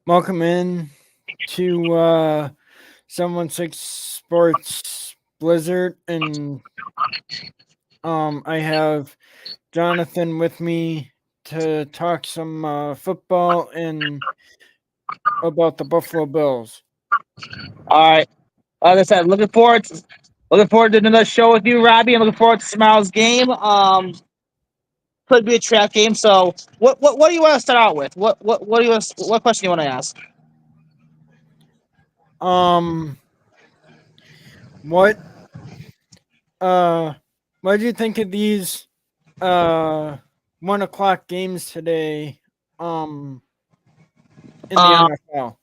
Welcome in to 716 Sports Blizzard, and I have Jonathan with me to talk some football and about the Buffalo Bills. All right. Like I said, looking forward to another show with you, Robbie. I'm looking forward to tomorrow's game. Could be a trap game. So, what do you want to start out with? What do you what question do you want to ask? Um, what uh, what do you think of these uh 1 o'clock games today? Um, in the Um, NFL.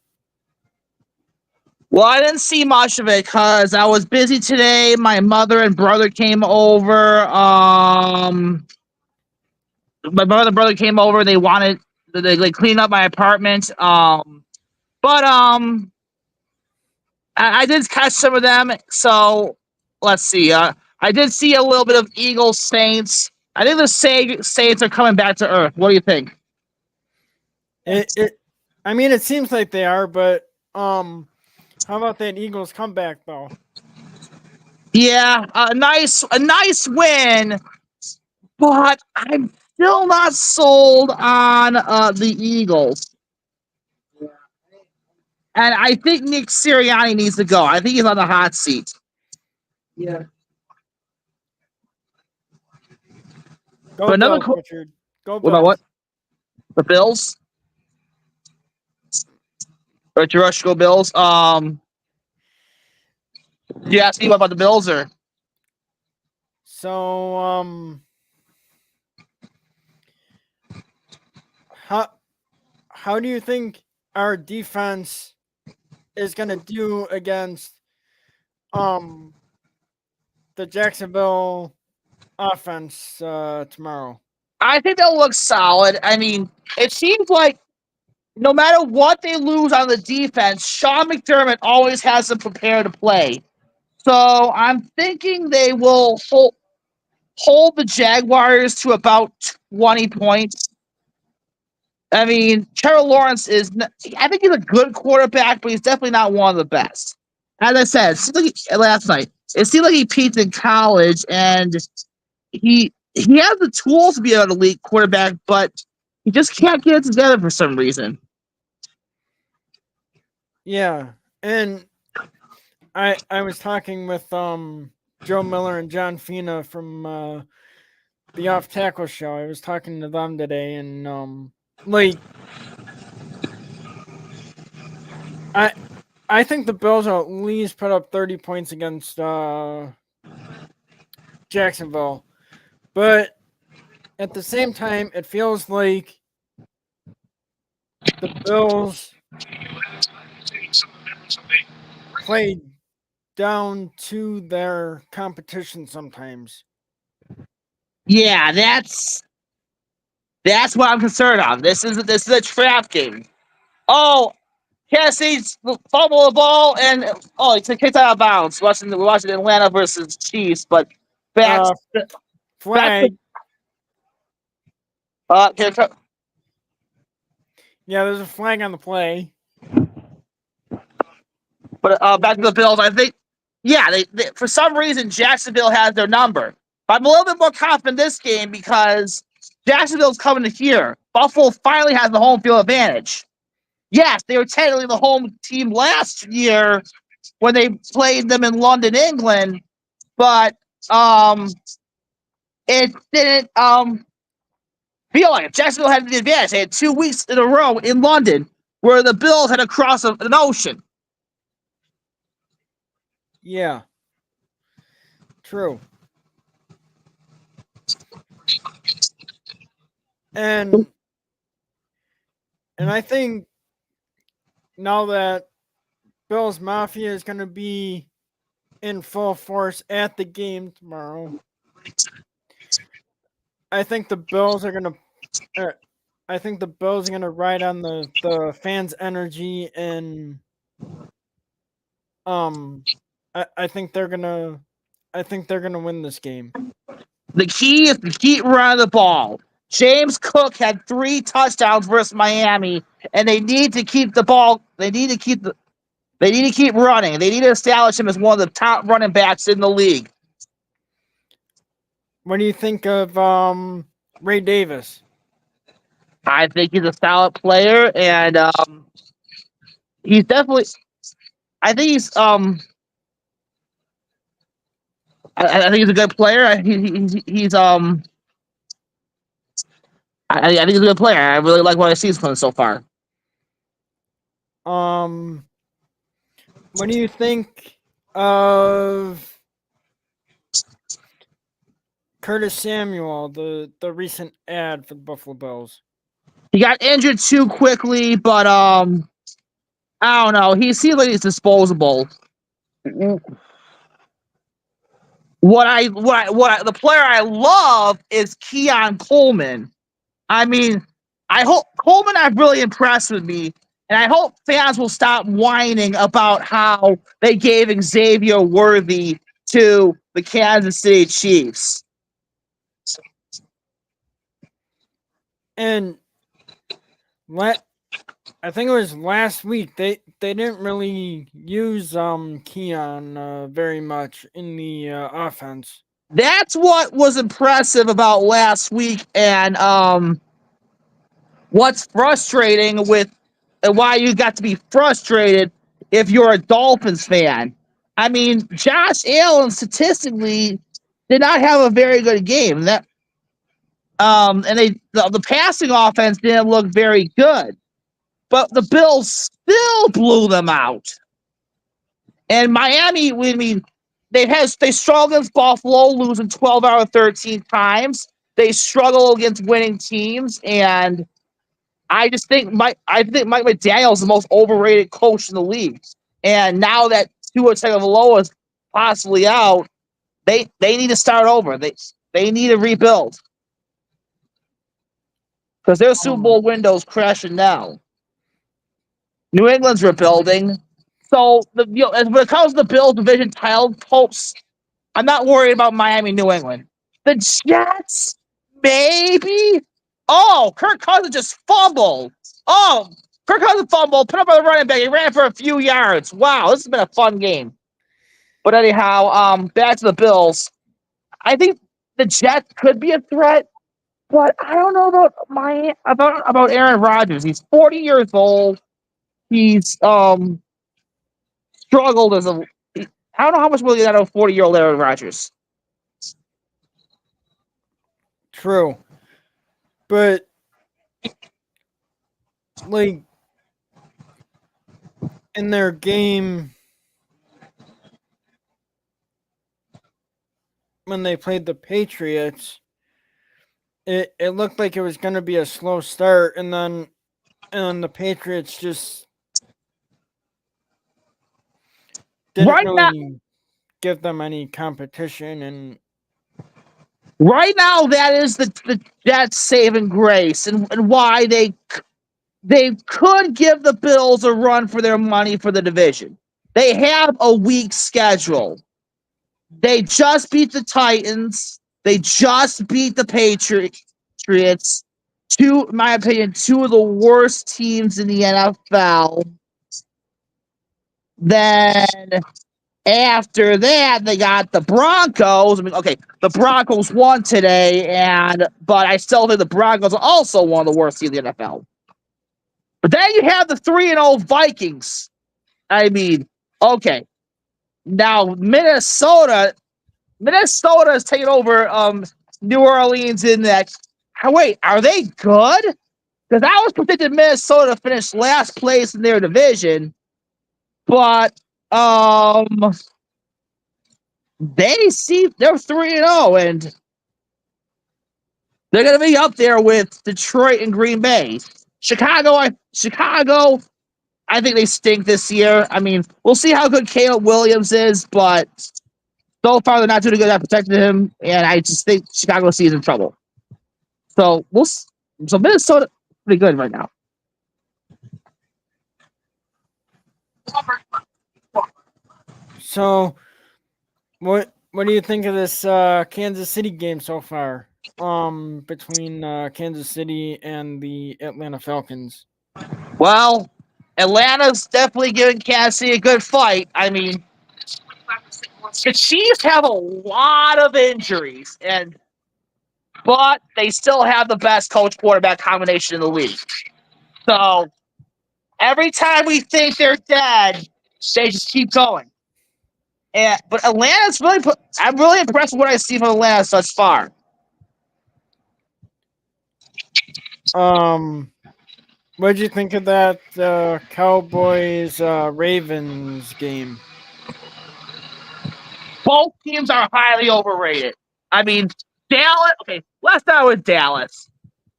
well, I didn't see much of it because I was busy today. My mother and brother came over. My mother and brother came over. They wanted they like clean up my apartment. But I did catch some of them. So let's see. I did see a little bit of Eagles Saints. I think the Saints are coming back to earth. What do you think? It I mean, it seems like they are, but how about that Eagles comeback though? Yeah, a nice win, but I'm still not sold on the Eagles. And I think Nick Sirianni needs to go. I think he's on the hot seat. Yeah. Go But Bills, Richard. Go what about Bills. what? The Bills? Or Terrestrial Bills? Do you ask me what about the Bills or? So how how do you think our defense is gonna do against um the Jacksonville offense tomorrow? I think they'll look solid. I mean, it seems like no matter what they lose on the defense, Sean McDermott always has them prepared to play. So I'm thinking they will hold the Jaguars to about 20 points. I mean, Trevor Lawrence I think he's a good quarterback, but he's definitely not one of the best. As I said, last night, it seemed like he peaked in college, and he has the tools to be an elite quarterback, but he just can't get it together for some reason. Yeah. And I was talking with Joe Miller and John Fina from the Off Tackle show. I was talking to them today, and like I I think the Bills will at least put up 30 points against Jacksonville, but at the same time, it feels like the Bills play down to their competition sometimes. Yeah, that's what I'm concerned on. This is a trap game. Oh, Cassidy's fumble the ball and he took kicked out of bounds. We're watching Atlanta versus Chiefs, but back Uh, back to Flag. here, Yeah, there's a flag on the play. but back to the Bills. I think yeah, they for some reason Jacksonville has their number. But I'm a little bit more confident in this game because Jacksonville's coming to here. Buffalo finally has the home field advantage. Yes, they were technically the home team last year when they played them in London, England, but it didn't feel like it. Jacksonville had the advantage. They had 2 weeks in a row in London where the Bills had to cross an ocean. Yeah, true. And I think now that Bills Mafia is going to be in full force at the game tomorrow, I think the Bills are going to. I think the Bills are going to ride on the fans' energy, and um, I think they're gonna. I think they're gonna win this game. The key is to keep running the ball. James Cook had 3 touchdowns versus Miami, and they need to keep the ball. They need to keep running. They need to establish him as one of the top running backs in the league. What do you think of Ray Davis? I think he's a solid player, and he's definitely. I think he's I think he's a good player. I think he's a good player. I really like what I see from him so far. What do you think of Curtis Samuel, the recent ad for the Buffalo Bills? He got injured too quickly, but I don't know. He seems like he's disposable. The player I love is Keon Coleman. I mean, I hope Coleman has really impressed with me, and I hope fans will stop whining about how they gave Xavier Worthy to the Kansas City Chiefs. And I think it was last week they didn't really use Keon very much in the offense. That's what was impressive about last week, and what's frustrating with and why you got to be frustrated if you're a Dolphins fan. I mean, Josh Allen statistically did not have a very good game. And the passing offense didn't look very good. But the Bills still blew them out. And Miami, I mean, they struggled against Buffalo, losing 12 out of 13 times. They struggle against winning teams, and I think Mike McDaniel is the most overrated coach in the league. And now that Tua Tagovailoa is possibly out, they need to start over. They need to rebuild because their Super Bowl window's crashing now. New England's rebuilding, so when it comes to the Bills division title hopes, I'm not worried about Miami, New England. The Jets, maybe. Oh, Kirk Cousins just fumbled. Oh, Kirk Cousins fumbled, put up on the running back. He ran for a few yards. Wow, this has been a fun game. But anyhow, back to the Bills. I think the Jets could be a threat, but I don't know about Aaron Rodgers. He's 40 years old. He's struggled as a. I don't know how much will you got a 40-year-old Aaron Rodgers. True. But like in their game when they played the Patriots, it looked like it was going to be a slow start, and the Patriots just didn't really give them any competition. And right now, that is the Jets' saving grace, and why they could give the Bills a run for their money for the division. They have a weak schedule. They just beat the Titans. They just beat the Patriots. In my opinion, 2 of the worst teams in the NFL. Then after that, they got the Broncos. I mean, okay, the Broncos won today, but I still think the Broncos are also one of the worst teams in the NFL. But then you have the 3-0 Vikings. I mean, okay. Now Minnesota is taking over New Orleans in that. Wait, are they good? Because I was predicting Minnesota to finish last place in their division, but they're 3-0, and they're going to be up there with Detroit and Green Bay. Chicago, I think they stink this year. I mean, we'll see how good Caleb Williams is, but so far they're not doing good at protecting him, and I just think Chicago is in trouble. So Minnesota pretty good right now. So, what do you think of this Kansas City game so far? between Kansas City and the Atlanta Falcons. Well, Atlanta's definitely giving Kansas City a good fight. I mean, the Chiefs have a lot of injuries, but they still have the best coach quarterback combination in the league. So every time we think they're dead, they just keep going. But Atlanta's really I'm really impressed with what I see from Atlanta thus far. What did you think of that Cowboys Ravens game? Both teams are highly overrated. I mean, Dallas. Okay, let's start with Dallas.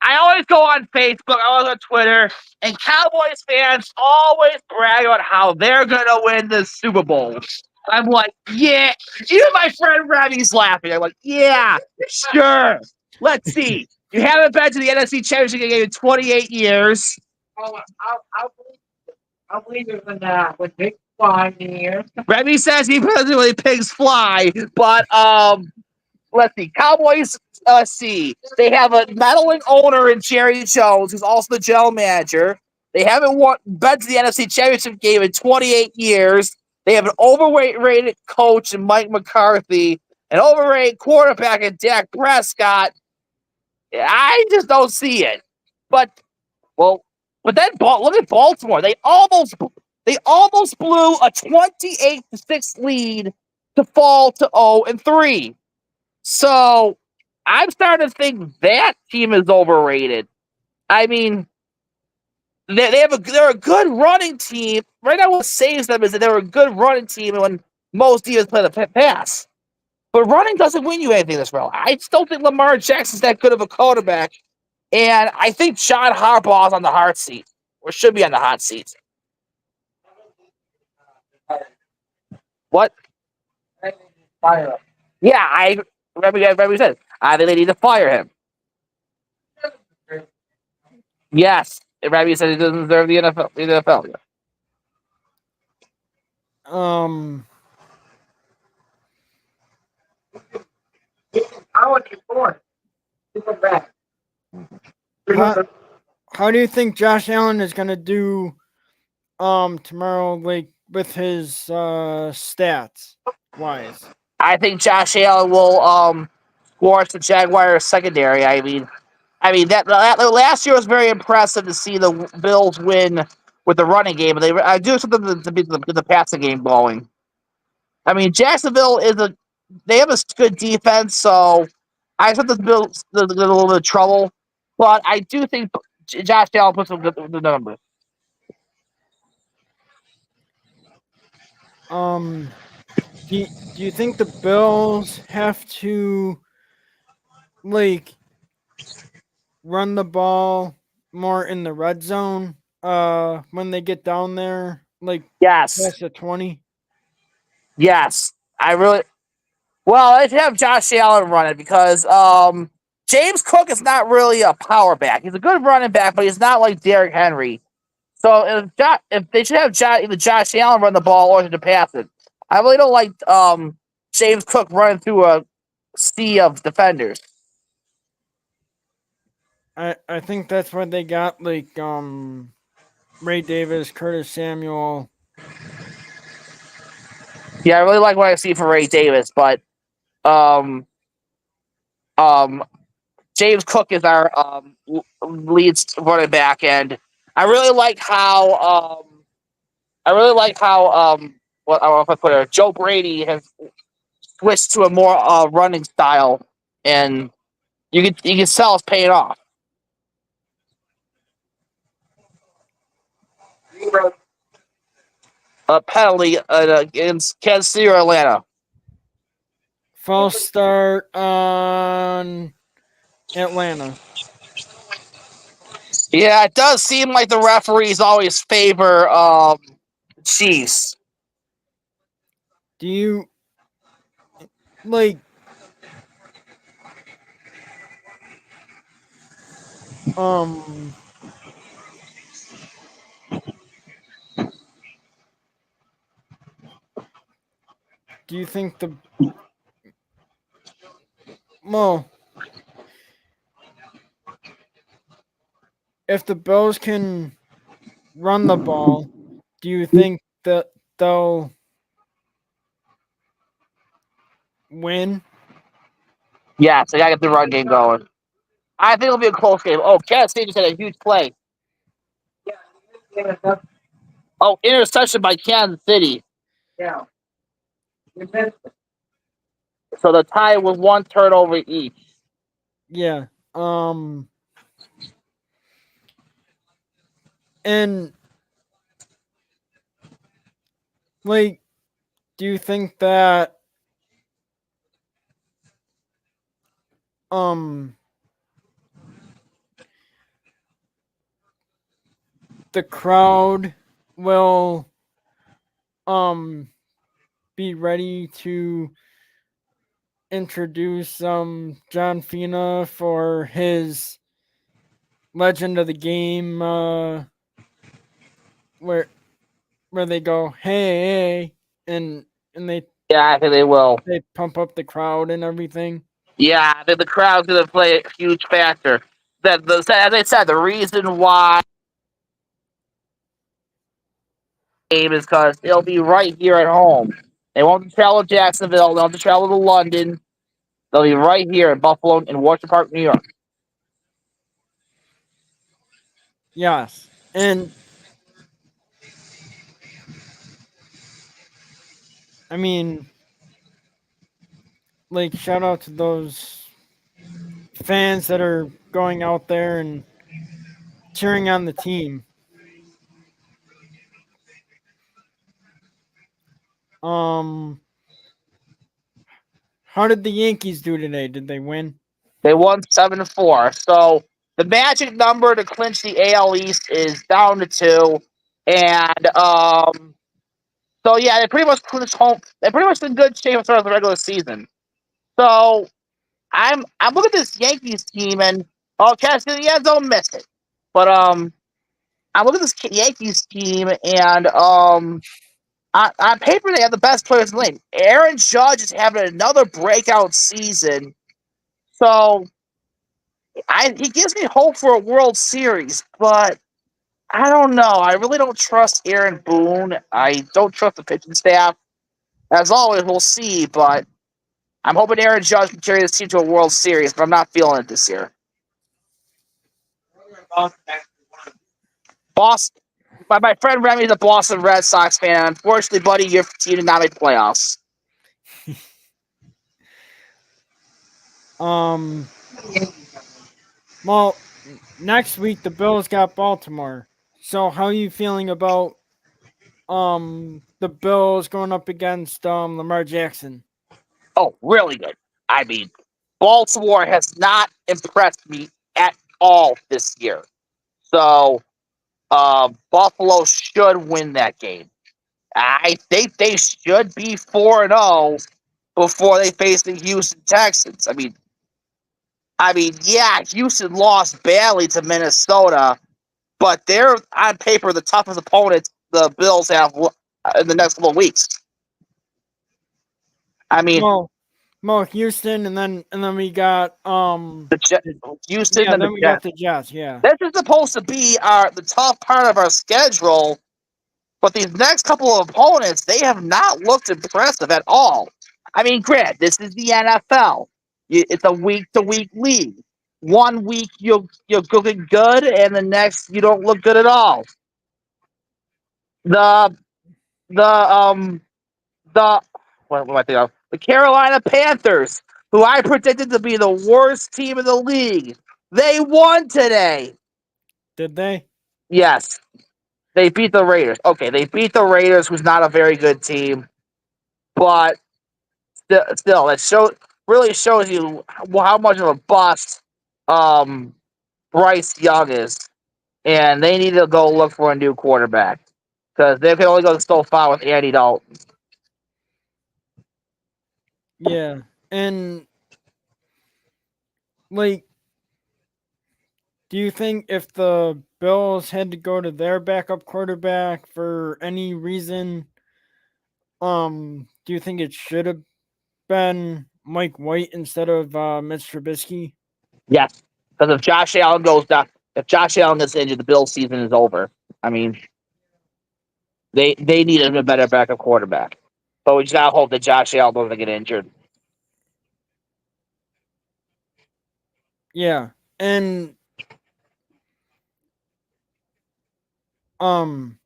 I always go on Facebook, I always on Twitter, and Cowboys fans always brag about how they're gonna win the Super Bowl. I'm like, yeah. Even my friend Reddy's laughing. I'm like, yeah, sure. Let's see. You haven't been to the NFC Championship game in 28 years. Oh, I'll believe it when pigs fly here. Remy says he believes when pigs fly, but let's see. Cowboys, let's see. They have a meddling owner in Jerry Jones, who's also the general manager. They haven't been to the NFC Championship game in 28 years. They have an overrated coach in Mike McCarthy, an overrated quarterback in Dak Prescott. I just don't see it. But but then look at Baltimore. They almost blew a 28-6 lead to fall to 0-3. So I'm starting to think that team is overrated. I mean, they're a good running team. Right now, what saves them is that they're a good running team when most teams play the pass. But running doesn't win you anything this round. I still think Lamar Jackson's that good of a quarterback, and I think John Harbaugh's on the hot seat, or should be on the hot seat. What? Fire him. Yeah, I remember you said. I think they need to fire him. Yes, Rabbi said he doesn't deserve the NFL. The NFL. Um, How are you born? how do you think Josh Allen is gonna do tomorrow, like with his stats wise? I think Josh Allen will scorch the Jaguars secondary. That last year was very impressive to see the Bills win with the running game, but I do something to get the passing game going. I mean, Jacksonville they have a good defense, so I expect the Bills to get a little bit of trouble. But I do think Josh Allen puts some good numbers. Do you think the Bills have to like run the ball more in the red zone when they get down there, like Yes, past the 20? yes, I really. Well, I should have Josh Allen run it because James Cook is not really a power back. He's a good running back, but he's not like Derrick Henry. So if they should have either Josh Allen run the ball or to pass it. I really don't like James Cook running through a sea of defenders. I think that's why they got like Ray Davis, Curtis Samuel. Yeah, I really like what I see from Ray Davis, but um um James Cook is our lead running back, and I really like how what I don't know if I put it. Joe Brady has switched to a more running style, and you can tell it's paying off. A penalty against Kansas City or Atlanta. False start on Atlanta. Yeah, it does seem like the referees always favor Chiefs. Do you like um do you think the well if the Bills can run the ball, do you think that they'll win? Yeah, so I gotta get the run game going. I think it'll be a close game. Oh, Kansas City just had a huge play. Oh, interception by Kansas City. Yeah. So the tie was one turnover each. Yeah. And like, do you think that um the crowd will um be ready to introduce John Fina for his legend of the game where they go hey and Yeah, I think they will. they pump up the crowd and everything. Yeah, I think the crowd's gonna play a huge factor. That as I said, the reason why game is because they'll be right here at home. They won't have to travel to Jacksonville. They'll have to travel to London. They'll be right here in Buffalo in Washington Park, New York. Yes. And I mean, like, shout out to those fans that are going out there and cheering on the team. Um, how did the Yankees do today? Did they win? They won 7-4. So the magic number to clinch the AL East is down to 2. And so yeah, they pretty much clinched home. They're pretty much in good shape throughout the regular season. So I'm looking at this Yankees team and Cash, yeah, don't miss it. But I look at this Yankees team and on paper they have the best players in the league. Aaron Judge is having another breakout season. So he gives me hope for a World Series, but I don't know. I really don't trust Aaron Boone. I don't trust the pitching staff. As always, we'll see, but I'm hoping Aaron Judge can carry this team to a World Series, but I'm not feeling it this year. Boston. My friend Remy's a Boston Red Sox fan. Unfortunately, buddy, your team did not make the playoffs. Well, next week the Bills got Baltimore. So how are you feeling about the Bills going up against Lamar Jackson? Oh, really good. I mean, Baltimore has not impressed me at all this year. So, Buffalo should win that game. I think they should be 4-0 before they face the Houston Texans. Yeah, Houston lost badly to Minnesota, but they're on paper the toughest opponents the Bills have in the next couple of weeks. I mean, Well, Houston, and then we got Houston yeah, and then the we got Jets. the Jets. Yeah, This is supposed to be the tough part of our schedule, but these next couple of opponents, they have not looked impressive at all. I mean, Grant, this is the NFL. It's a week-to-week league. 1 week you're looking good, and the next you don't look good at all. The the the what am I thinking of? The Carolina Panthers, who I predicted to be the worst team in the league, they won today. did they? Yes, they beat the Raiders. Okay, they beat the Raiders, who's not a very good team, but still, it really shows you how much of a bust Bryce Young is, and they need to go look for a new quarterback because they can only go so far with Andy Dalton. Yeah, and like, do you think if the Bills had to go to their backup quarterback for any reason, do you think it should have been Mike White instead of Mitch Trubisky? Yes, because if Josh Allen goes down, If Josh Allen gets injured, the Bills' season is over. I mean, they need a better backup quarterback. But we just gotta hope that Josh Allen doesn't get injured. Yeah. And um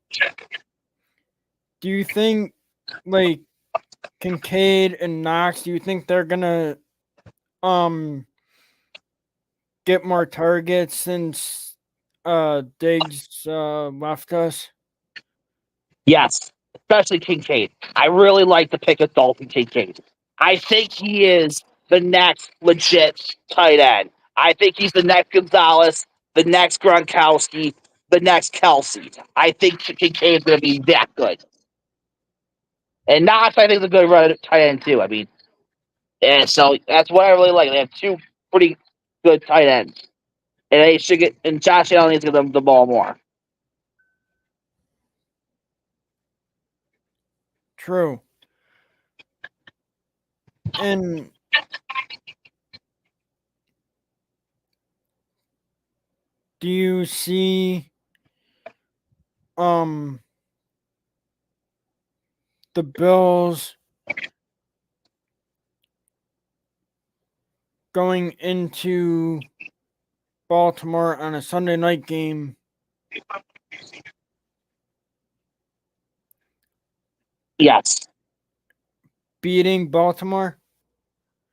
do you think like Kincaid and Knox, do you think they're gonna um get more targets since Diggs left us? Yes, especially Kincaid. I really like the pick of Dalton Kincaid. I think he is the next legit tight end. I think he's the next Gonzalez, the next Gronkowski, the next Kelsey. I think Kincaid's going to be that good. And Knox, I think, is a good run tight end, too. I mean, and so that's what I really like. They have two pretty good tight ends. And they should get, and Josh Allen needs to give them the ball more. True. And do you see um the Bills going into Baltimore on a Sunday night game Yes. beating Baltimore?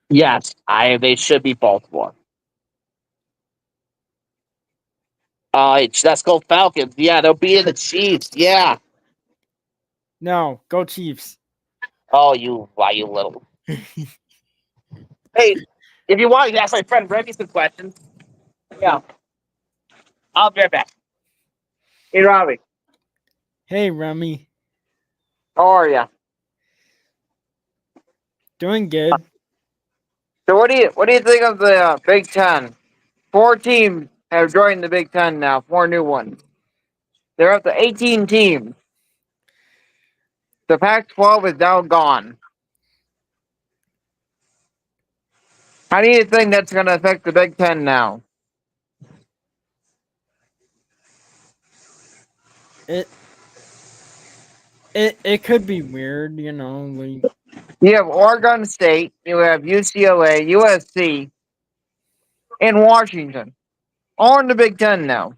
Yes. They should be Baltimore. Let's go Falcons. Yeah, they'll be in the Chiefs. Yeah. No, go Chiefs. Oh, you little. Hey, if you want, you can ask my friend Reddy some questions. Yeah. I'll be right back. Hey, Robbie. Hey, Remy. How are you? Doing good. So what do you think of the Big Ten? 4 teams have joined the Big Ten now. 4 new ones. They're up to 18 teams. The Pac-12 is now gone. How do you think that's going to affect the Big Ten now? It it could be weird, you know, like You have Oregon State, you have UCLA, USC, and Washington, all in the Big Ten now.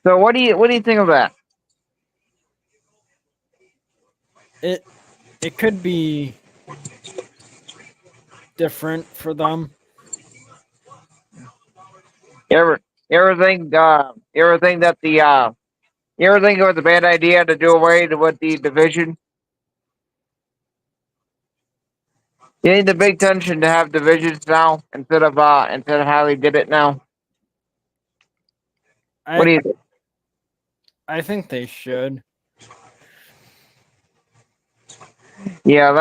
So what do you think of that? it could be different for them. You ever think that you ever think it was a bad idea to do away with the division? You think the Big Ten should have divisions now instead of how they did it now? What do I you think? I think they should. Yeah,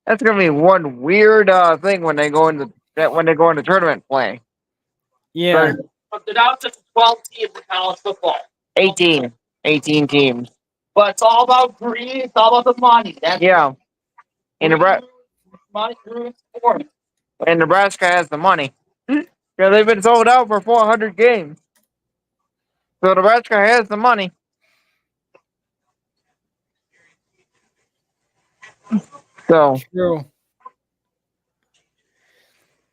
that's gonna be one weird thing when they go into tournament play. Yeah, But they're now just 12 teams in college football. 18, 18 teams. But it's all about greed. It's all about the money. That's Yeah, and money through sport. Nebraska has the money. Yeah, they've been sold out for 400 games, so Nebraska has the money. So, true.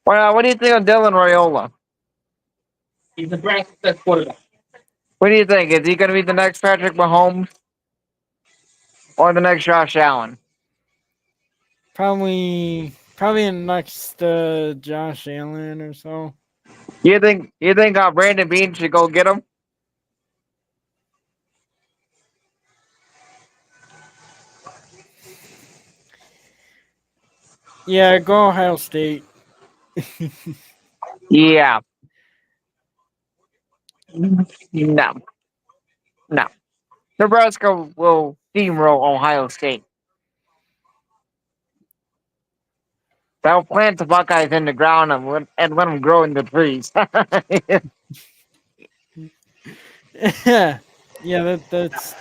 well, what do you think of Dylan Raiola? He's a brand best quarterback. What do you think? Is he going to be the next Patrick Mahomes or the next Josh Allen? Probably in next Josh Allen or so. You think Brandon Bean should go get him? Yeah, go Ohio State. Yeah. No. No. Nebraska will steamroll Ohio State. They'll plant the Buckeyes in the ground and let them grow in the trees. Yeah, that's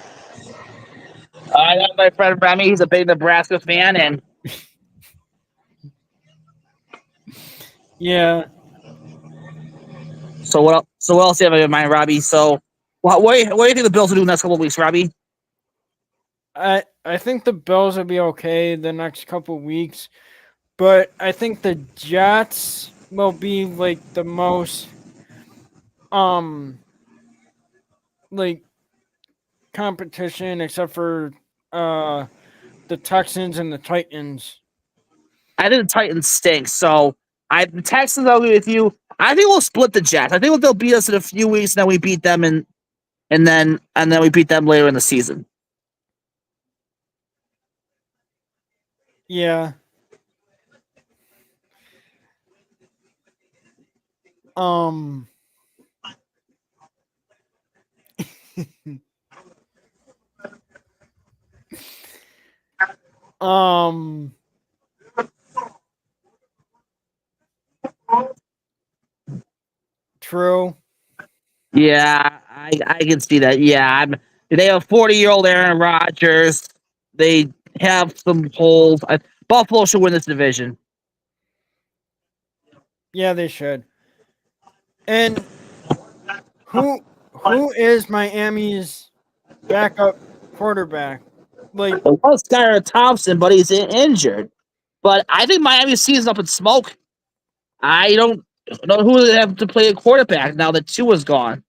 I got my friend Remy. He's a big Nebraska fan, and yeah. So what else? So what else do you have in mind, Robbie? So what do you think the Bills will do in the next couple of weeks, Robbie? I think the Bills will be okay the next couple weeks, but I think the Jets will be like the most like competition except for uh the Texans and the Titans. I think the Titans stink. So the Texans. I'll agree with you. I think we'll split the Jets. I think they'll beat us in a few weeks, and then we beat them, and then we beat them later in the season. Yeah. Um um True. Yeah, I can see that. Yeah, they have 40-year-old Aaron Rodgers. They have some holes. Buffalo should win this division. Yeah, they should. And who is Miami's backup quarterback? Like, It was Skylar Thompson, but he's injured. But I think Miami's season's up in smoke. I don't know who they have to play a quarterback now that Tua's gone.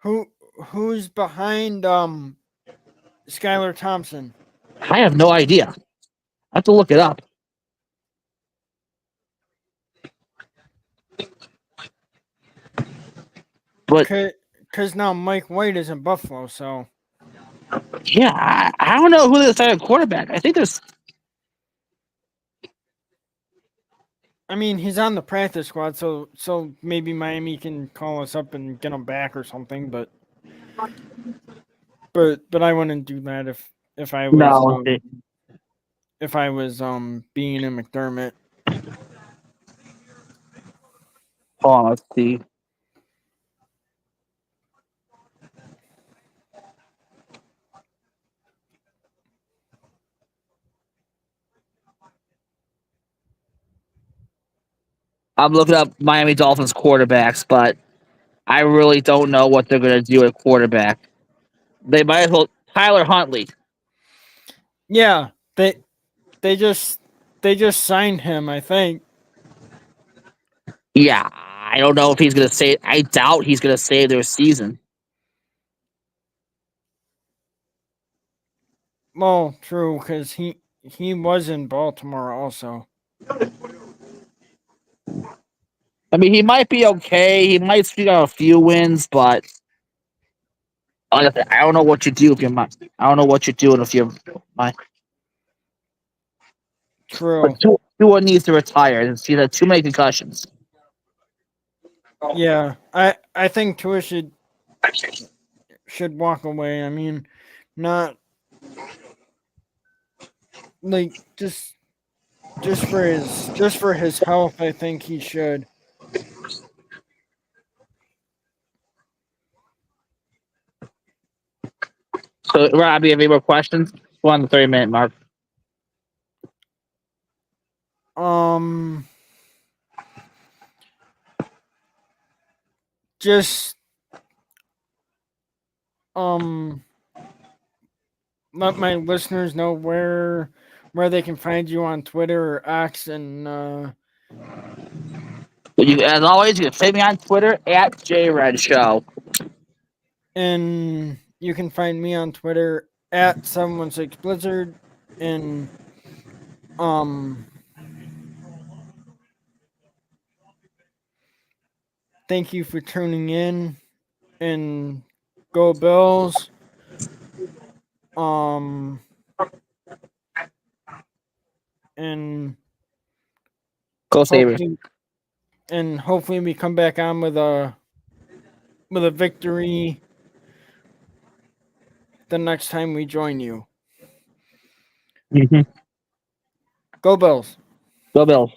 who's behind Skylar Thompson? I have no idea. I have to look it up. But Because now Mike White is in Buffalo, so yeah, I don't know who they started quarterback. I think there's. I mean he's on the practice squad, so maybe Miami can call us up and get him back or something. But I wouldn't do that if I was No. being in McDermott. Hold on, let's see. I'm looking up Miami Dolphins quarterbacks, but I really don't know what they're going to do at quarterback. They might as well Tyler Huntley. Yeah, they just signed him, I think. Yeah, I don't know if he's going to save. I doubt he's going to save their season. Well, true, because he was in Baltimore also. I mean, he might be okay. He might sneak out a few wins, but I don't know what you do if you're my. I don't know what you're doing if you're my. True. But Tua needs to retire. He's had too many concussions. Yeah, I think Tua should walk away. I mean, not like just for his health. I think he should. So, Robbie, have any more questions? We're on the 30-minute mark. Just um let my listeners know where they can find you on Twitter or X, and As always, you can find me on Twitter at JRedShow. and you can find me on Twitter at 716Blizzard, and thank you for tuning in, and go Bills. And Go Sabres. Hopefully we come back on with a victory the next time we join you. Mm-hmm. Go Bills. Go Bills.